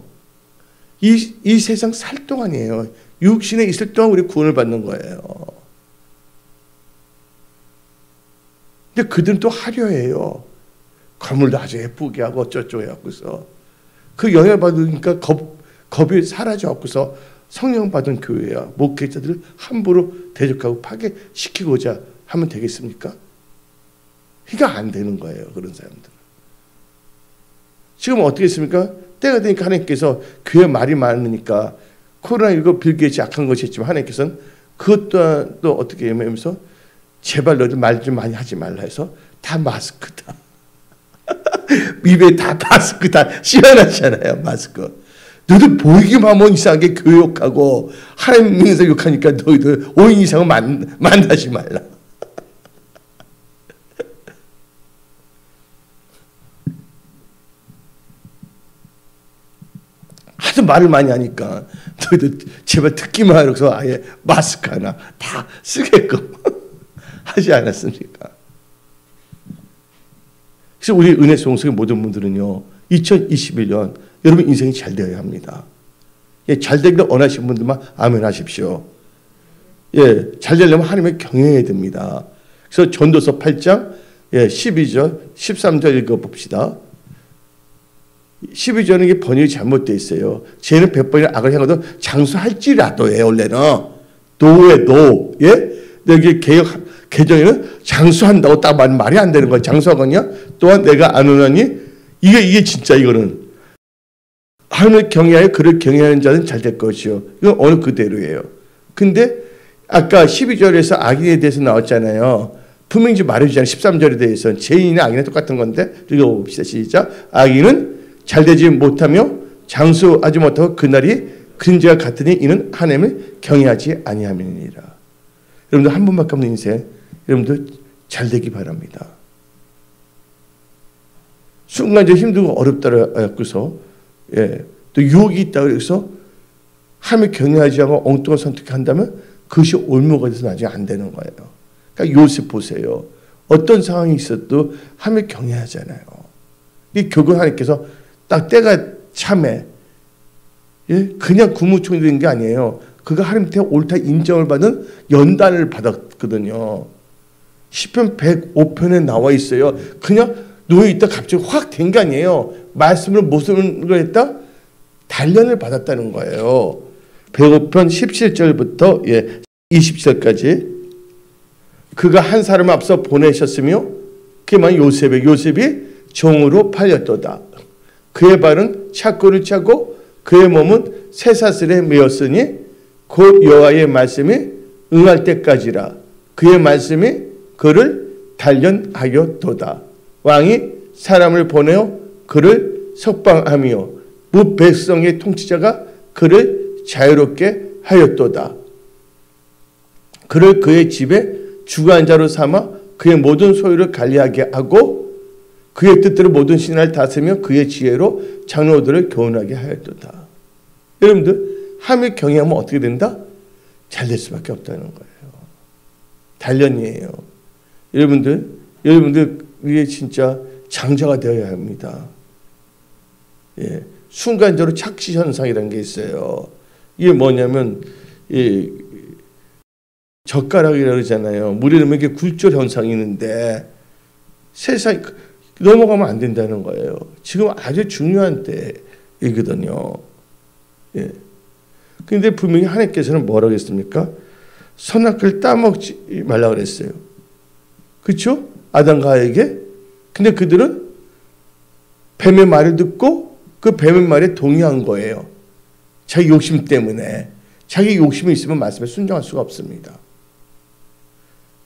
[SPEAKER 1] 이 세상 살 동안이에요. 육신에 있을 동안 우리 구원을 받는 거예요. 근데 그들은 또 화려해요. 건물도 아주 예쁘게 하고 어쩌고 해갖고서 그 영향을 받으니까 겁이 사라져갖고서 성령 받은 교회야 목회자들을 함부로 대적하고 파괴시키고자 하면 되겠습니까? 그러니까 안 되는 거예요. 그런 사람들은. 지금 어떻게 했습니까? 때가 되니까 하나님께서 교회 말이 많으니까 코로나19 빌게이츠 약한 것이 있지만 하나님께서는 그것 또 어떻게 하면서 제발 너희들 말 좀 많이 하지 말라 해서 다 마스크다. 입에 다 마스크 다 씌워놨잖아요. 마스크. 너희들 보이기만 하면 이상하게 교육하고 하나님 명에서 욕하니까 너희들 5인 이상은 만나지 말라. 하도 말을 많이 하니까 너희들 제발 듣기만 하고서 아예 마스크 하나 다 쓰게끔 하지 않았습니까? 그래서 우리 은혜 송성의 모든 분들은요. 2021년 여러분 인생이 잘 되어야 합니다. 잘 되기를 원하시는 분들만 아멘 하십시오. 잘 되려면 하나님을 경외해야 됩니다. 그래서 전도서 8장 12절 13절 읽어봅시다. 12절은 이게 번역이 잘못되어 있어요. 죄는 100번이나 악을 행하도 장수할지라도예요. 원래는 도에 도. 여기 개정에는 장수한다고 딱 말이 안 되는 거예요. 장수하거든요. 또한 내가 아노니 이게 진짜 이거는 하나님을 경외하여 그를 경외하는 자는 잘 될 것이요. 이건 어느 그대로예요. 근데 아까 12절에서 악인에 대해서 나왔잖아요. 분명히 말해주잖아요. 13절에 대해서는 죄인이나 악인이 똑같은 건데 읽어봅시다. 시작. 악인은 잘되지 못하며 장수하지 못하고 그날이 그림자가 같으니 이는 하나님을 경외하지 아니함이니라. 여러분들 한 번밖에 없는 인생 여러분들 잘되기 바랍니다. 순간적으로 힘들고 어렵다고 해서 또 유혹이 있다고 해서 하나님을 경외하지 않고 엉뚱한 선택한다면 그것이 올무가 돼서 나중에 안 되는 거예요. 그러니까 요셉 보세요. 어떤 상황이 있어도 하나님을 경외하잖아요. 이 교구 하나님께서 딱 때가 참에 예? 그냥 국무총리 된 게 아니에요. 그가 하나님한테 옳다 인정을 받은 연단을 받았거든요. 시편 105편에 나와 있어요. 그냥 누워있다 갑자기 확 된 게 아니에요. 말씀을 무슨 걸 했다? 단련을 받았다는 거예요. 105편 17절부터 20절까지 그가 한 사람을 앞서 보내셨으며 그게 만 요셉이 종으로 팔렸도다. 그의 발은 착고를 차고 그의 몸은 쇠사슬에 매었으니 곧 여호와의 말씀이 응할 때까지라. 그의 말씀이 그를 단련하였도다. 왕이 사람을 보내어 그를 석방하며 무 백성의 통치자가 그를 자유롭게 하였도다. 그를 그의 집에 주관 자로 삼아 그의 모든 소유를 관리하게 하고 그의 뜻대로 모든 신하를 다스리며 그의 지혜로 장로들을 교훈하게 하였도다. 여러분들 하나님을 경외하면 어떻게 된다? 잘 될 수밖에 없다는 거예요. 단련이에요. 여러분들 위에 진짜 장자가 되어야 합니다. 예, 순간적으로 착시 현상이라는 게 있어요. 이게 뭐냐면 젓가락이라고 그러잖아요. 물에 넣으면 이게 굴절 현상이 있는데 세상에 넘어가면 안 된다는 거예요. 지금 아주 중요한 때이거든요. 예. 근데 분명히 하나님께서는 뭐라고 했습니까? 선악을 따먹지 말라고 그랬어요. 그렇죠? 아담과 하에게. 근데 그들은 뱀의 말을 듣고 그 뱀의 말에 동의한 거예요. 자기 욕심 때문에. 자기 욕심이 있으면 말씀에 순종할 수가 없습니다.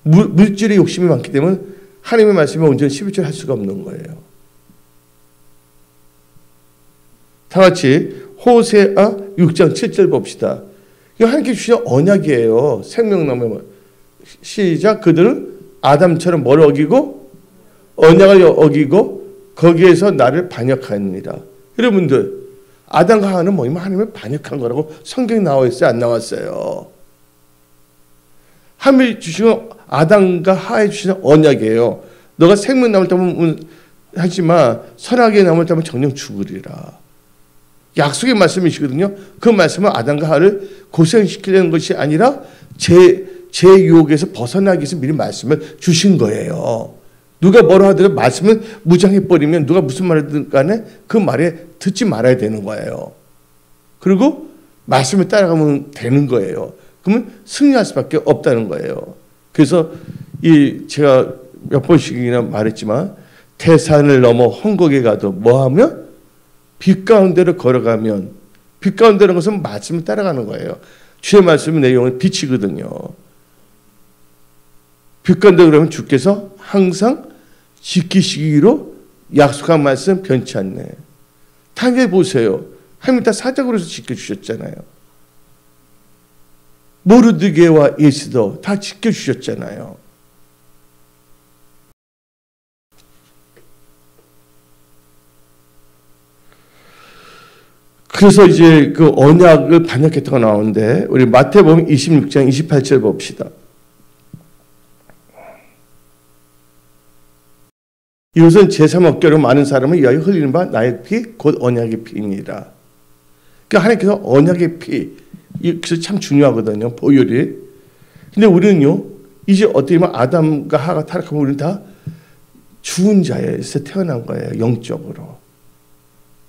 [SPEAKER 1] 물질의 욕심이 많기 때문에 하나님의 말씀에 온전히 11절 할 수가 없는 거예요. 다 같이 호세아 6장 7절 봅시다. 이거 하나님께 주신 언약이에요. 생명나무. 시작. 그들은 아담처럼 뭘 어기고 언약을 어기고 거기에서 나를 반역하느니라. 여러분들 아담과 하와는 뭐냐면 하나님을 반역한 거라고 성경에 나와 있어요? 안 나왔어요? 하나님이 주신 아담과 하와에 주신 언약이에요. 너가 생명나무를 따면 하지만 선악의 나무를 따면 정녕 죽으리라. 약속의 말씀이시거든요. 그 말씀은 아담과 하와를 고생시키려는 것이 아니라 제 유혹에서 벗어나기 위해서 미리 말씀을 주신 거예요. 누가 뭐라 하더라도 말씀을 무장해버리면 누가 무슨 말을 간에 그 말에 듣지 말아야 되는 거예요. 그리고 말씀을 따라가면 되는 거예요. 그러면 승리할 수밖에 없다는 거예요. 그래서 제가 몇 번씩이나 말했지만 태산을 넘어 헝곡에 가도 뭐하면 빛 가운데로 걸어가면 빛 가운데라는 것은 말씀을 따라가는 거예요. 주의 말씀의 내용은 빛이거든요. 빛 가운데 그러면 주께서 항상 지키시기로 약속한 말씀 변치 않네. 당연히 보세요. 하나님 다 사적으로 해서 지켜주셨잖아요. 모르드게와 예스도 다 지켜주셨잖아요. 그래서 이제 그 언약을 반역했다고 나오는데 우리 마태복음 26장 28절 봅시다. 이것은 제3억개로 많은 사람을 위하여 흘리는 바 나의 피 곧 언약의 피이니라. 그러니까 하나님께서 언약의 피, 이것이 참 중요하거든요. 보혈이. 근데 우리는요, 이제 어떻게 보면 아담과 하가 타락하면 우리는 다 죽은 자에서 태어난 거예요. 영적으로.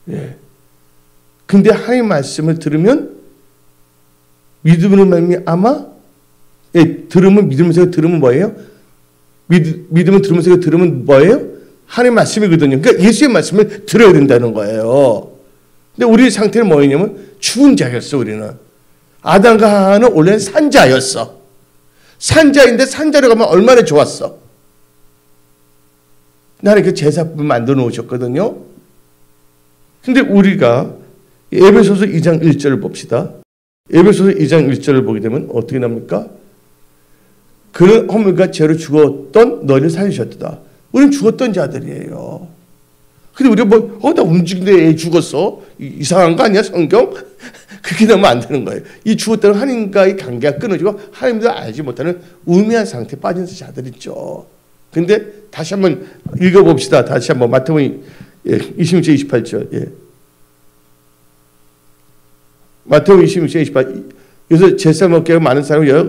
[SPEAKER 1] 예. 근데 하나님의 말씀을 들으면 믿음으로 말미암아 들으면 믿으면서 들으면 뭐예요? 믿음을 들으면서 들으면 뭐예요? 하나님의 말씀이거든요. 그러니까 예수의 말씀을 들어야 된다는 거예요. 근데 우리 상태는 뭐였냐면 죽은 자였어. 우리는 아담과 하와는 원래는 산자였어. 산자인데 산자로 가면 얼마나 좋았어. 나는 그 제사품 만들어 놓으셨거든요. 근데 우리가 에베소서 2장 1절을 봅시다. 에베소서 2장 1절을 보게 되면 어떻게 납니까? 그는 허물과 죄로 죽었던 너희를 살리셨다. 우리는 죽었던 자들이에요. 근데 우리가 나 움직이는데 애 죽었어? 이상한 거 아니야 성경? 그렇게 되면 안 되는 거예요. 이 죽었다는 하나님과의 관계가 끊어지고 하나님도 알지 못하는 우매한 상태에 빠진 자들 있죠. 근데 다시 한번 읽어봅시다. 다시 한번 마태복음 예, 26절 28절. 예. 마태복음 26장 28. 여기서 제사 먹게 하고 많은 사람이 여러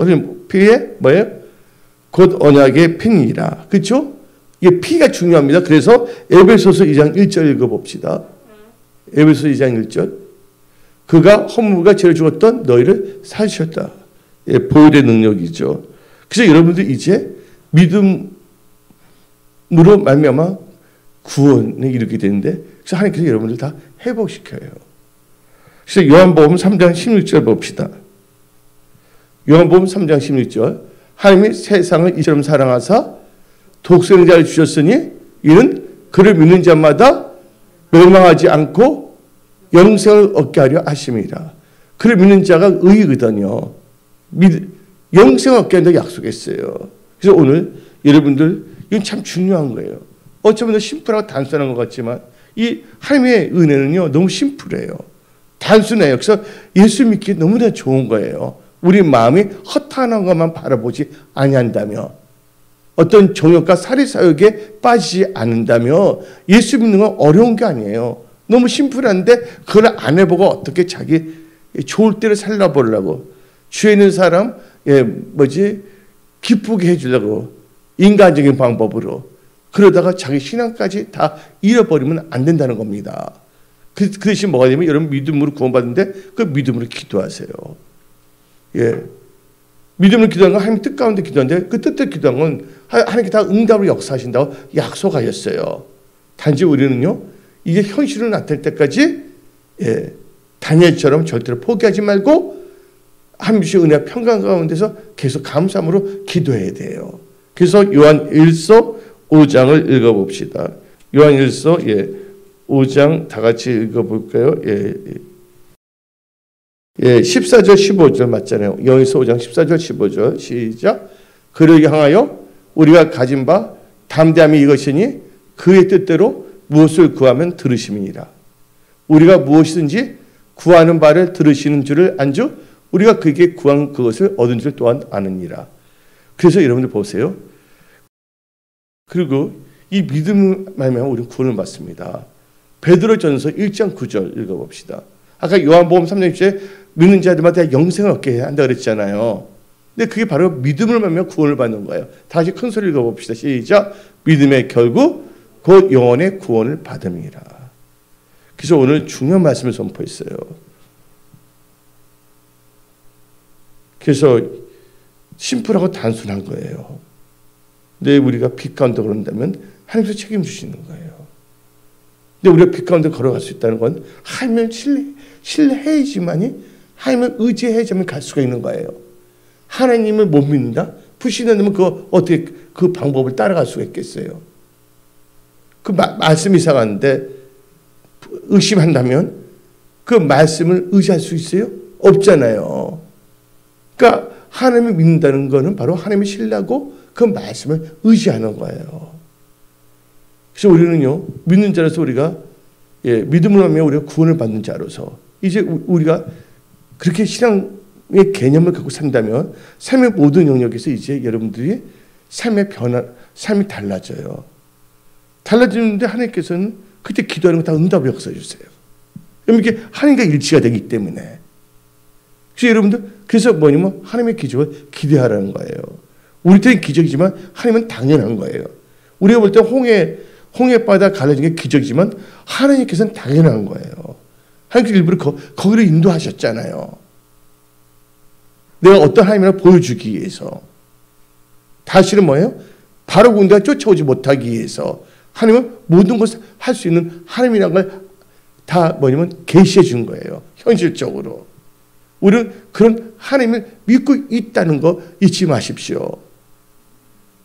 [SPEAKER 1] 피에 뭐예요? 곧 언약의 피니라. 그렇죠? 이게 피가 중요합니다. 그래서 에베소서 2장 1절 읽어봅시다. 에베소서 2장 1절. 그가 허물과 죄를 죽었던 너희를 살리셨다. 예, 보혈의 능력이죠. 그래서 여러분들 이제 믿음으로 말미암아 구원을 이루게 되는데, 그래서 하나님께서 여러분들 다 회복시켜요. 그래서 요한복음 3장 16절 봅시다. 요한복음 3장 16절. 하나님이 세상을 이처럼 사랑하사 독생자를 주셨으니 이는 그를 믿는 자마다 멸망하지 않고 영생을 얻게 하려 하심이라. 그를 믿는 자가 의이거든요. 영생을 얻게 한다고 약속했어요. 그래서 오늘 여러분들 이건 참 중요한 거예요. 어쩌면 심플하고 단순한 것 같지만 이 하나님의 은혜는요 너무 심플해요. 단순해요. 그래서 예수 믿기 너무나 좋은 거예요. 우리 마음이 허탄한 것만 바라보지 아니한다며, 어떤 정욕과 사리사욕에 빠지지 않는다며 예수 믿는 건 어려운 게 아니에요. 너무 심플한데 그걸 안 해보고 어떻게 자기 좋을 때를 살려보려고, 죄 있는 사람 기쁘게 해주려고 인간적인 방법으로 그러다가 자기 신앙까지 다 잃어버리면 안 된다는 겁니다. 그 대신 뭐가 되면 여러분 믿음으로 구원받는데 그 믿음으로 기도하세요. 예, 믿음으로 기도한 건 하나님 뜻 가운데 기도하는데 그 뜻대로 기도한 건 하나님께 다 응답으로 역사하신다고 약속하셨어요. 단지 우리는요 이게 현실로 나타날 때까지 다니엘처럼 절대로 포기하지 말고 하나님의 은혜와 평강 가운데서 계속 감사함으로 기도해야 돼요. 그래서 요한 1서 5장을 읽어봅시다. 요한 1서 5장 다 같이 읽어볼까요? 14절 15절 맞잖아요. 요한일서 5장 14절 15절 시작. 그를 향하여 우리가 가진 바 담대함이 이것이니 그의 뜻대로 무엇을 구하면 들으심이니라. 우리가 무엇이든지 구하는 바를 들으시는 줄을 안주 우리가 그에게 구한 그것을 얻은 줄 또한 아느니라. 그래서 여러분들 보세요. 그리고 이 믿음을 말미암아 우리는 구원을 받습니다. 베드로전서 1장 9절 읽어봅시다. 아까 요한복음 3장 10절에 믿는 자들마다 영생을 얻게 한다 그랬잖아요. 근데 그게 바로 믿음을 말미암아 구원을 받는 거예요. 다시 큰 소리 읽어봅시다. 시작. 믿음의 결국 곧 영혼의 구원을 받음이라. 그래서 오늘 중요한 말씀을 선포했어요. 그래서 심플하고 단순한 거예요. 근데 우리가 빛 가운데 걸어간다면 하나님께서 책임지시는 거예요. 근데 우리가 빛 가운데 걸어갈 수 있다는 건 하나님을 신뢰해야지만이, 하나님을 의지해야지만 갈 수가 있는 거예요. 하나님을 못 믿는다? 불신한다면 어떻게 그 방법을 따라갈 수가 있겠어요? 그 말씀이 이상한데 의심한다면 그 말씀을 의지할 수 있어요? 없잖아요. 그러니까 하나님을 믿는다는 것은 바로 하나님을 신뢰하고 그 말씀을 의지하는 거예요. 그래서 우리는요, 믿는 자로서 우리가, 믿음으로 하면 우리가 구원을 받는 자로서, 이제 우리가 그렇게 신앙의 개념을 갖고 산다면, 삶의 모든 영역에서 이제 여러분들이 삶의 삶이 달라져요. 달라지는데 하나님께서는 그때 기도하는 거 다 응답을 역사해 주세요. 이게 하나님과 일치가 되기 때문에. 그래서 여러분들, 그래서 뭐냐면 하나님의 기적을 기대하라는 거예요. 우리 때는 기적이지만 하나님은 당연한 거예요. 우리가 볼 때 홍해바다 갈라진 게 기적이지만 하나님께서는 당연한 거예요. 하나님께서 일부러 거기로 인도하셨잖아요. 내가 어떤 하나님이라 보여주기 위해서. 다시는 뭐예요? 바로 군대가 쫓아오지 못하기 위해서 하나님은 모든 것을 할 수 있는 하나님이라는 걸 다 뭐냐면 계시해 준 거예요. 현실적으로. 우리는 그런 하나님을 믿고 있다는 거 잊지 마십시오.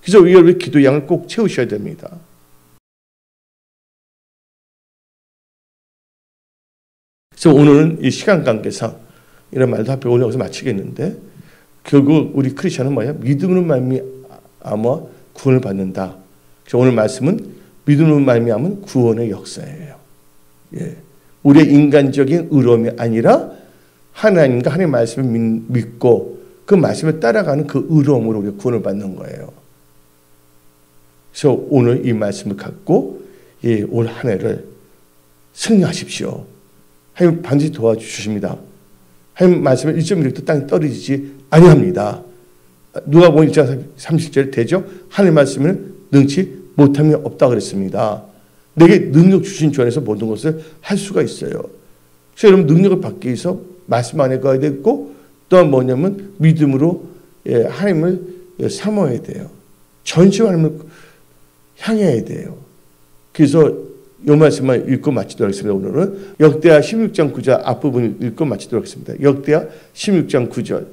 [SPEAKER 1] 그래서 우리 기도 양을 꼭 채우셔야 됩니다. 그래서 오늘은 이 시간 관계상 이런 말도 앞에 오늘 여기서 마치겠는데, 결국 우리 크리스천은 뭐야? 믿음으로 말미암아 구원을 받는다. 그래서 오늘 말씀은 믿음으로 말미암은 구원의 역사예요. 우리의 인간적인 의로움이 아니라 하나님과 하나님의 말씀을 믿고 그 말씀을 따라가는 그 의로움으로 우리가 구원을 받는 거예요. 그래서 오늘 이 말씀을 갖고 올 한 해를 승리하십시오. 하나님 반드시 도와주십니다. 하나님 말씀에 1.1도 땅에 떨어지지 아니합니다. 누가복음 1장 30절 되죠? 하나님 말씀은 능치 못함이 없다 그랬습니다. 내게 능력 주신 주 안에서 모든 것을 할 수가 있어요. 그래서 여러분 능력을 받기 위해서 말씀 안에 가야 되고 또 뭐냐면 믿음으로 하나님을 사모해야 돼요. 전심 하나님을 향해야 돼요. 그래서 이 말씀만 읽고 마치도록 하겠습니다. 오늘은 역대하 16장 9절 앞부분 읽고 마치도록 하겠습니다. 역대하 16장 9절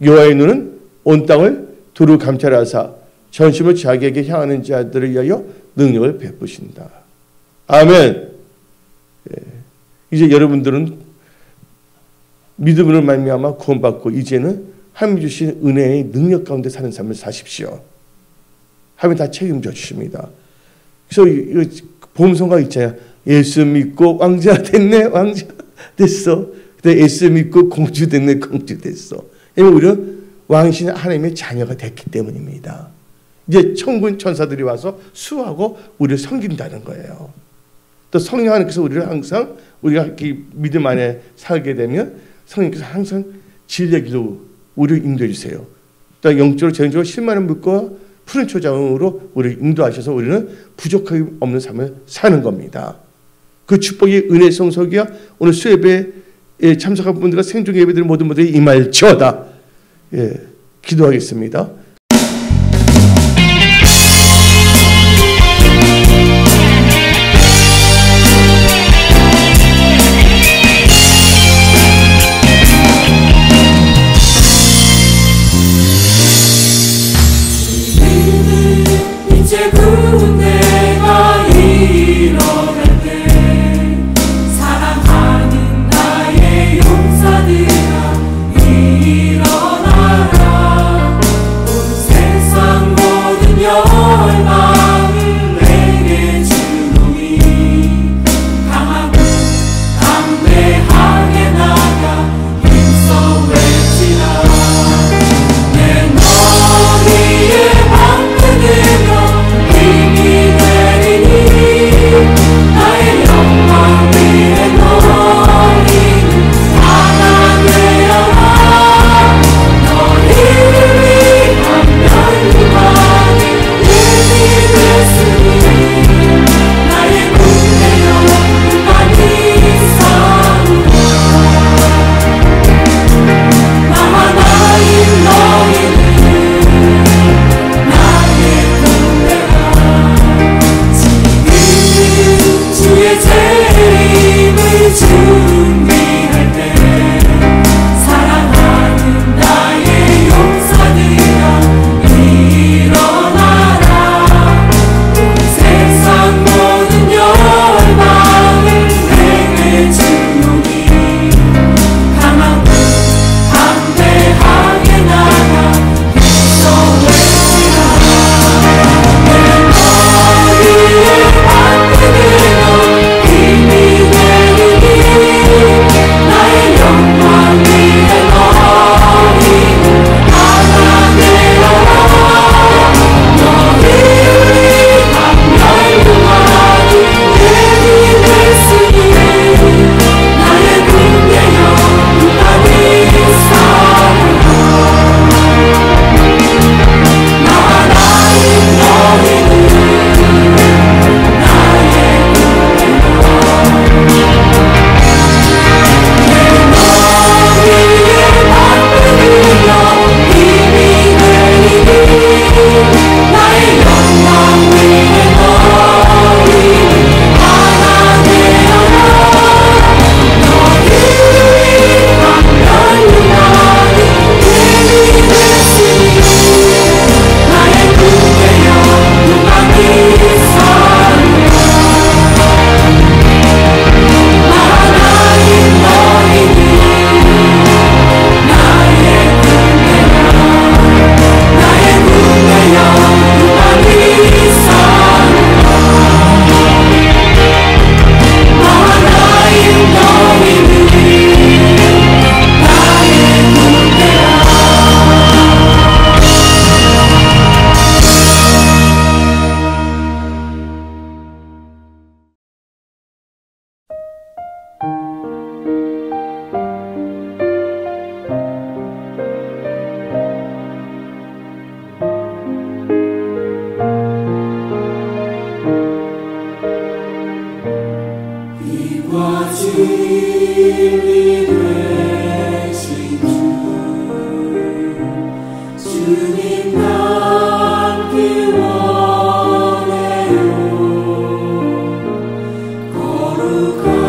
[SPEAKER 1] 여호와의 눈은 온 땅을 두루 감찰하사 전심을 자기에게 향하는 자들을 위하여 능력을 베푸신다. 아멘. 이제 여러분들은 믿음으로 말미암아 구원받고 이제는 하나님 주신 은혜의 능력 가운데 사는 삶을 사십시오. 하나님 다 책임져 주십니다. 그래서 보험성가 있잖아요. 예수 믿고 왕자 됐네, 왕자 됐어. 근데 예수 믿고 공주 됐네, 공주 됐어. 왜냐면 우리는 왕이신 하나님의 자녀가 됐기 때문입니다. 이제 천군 천사들이 와서 수하고 우리를 섬긴다는 거예요. 또 성령 하나님께서 우리를 항상 우리가 믿음 안에 살게 되면 성령께서 항상 진리의 길로 우리를 인도해 주세요. 또 영적으로 전적으로 실만한 물과 푸른 초장으로 우리를 인도하셔서 우리는 부족함이 없는 삶을 사는 겁니다. 그 축복의 은혜 성소기야 오늘 수예배에 참석한 분들과 생중 예배들 모든 분들이 임할지어다. 기도하겠습니다.
[SPEAKER 2] 이제 군대가 일어날 때 사랑하는 나의 용사들아 일어나라 은혜와 진리 되신 주님 닮기 원해요. 거룩한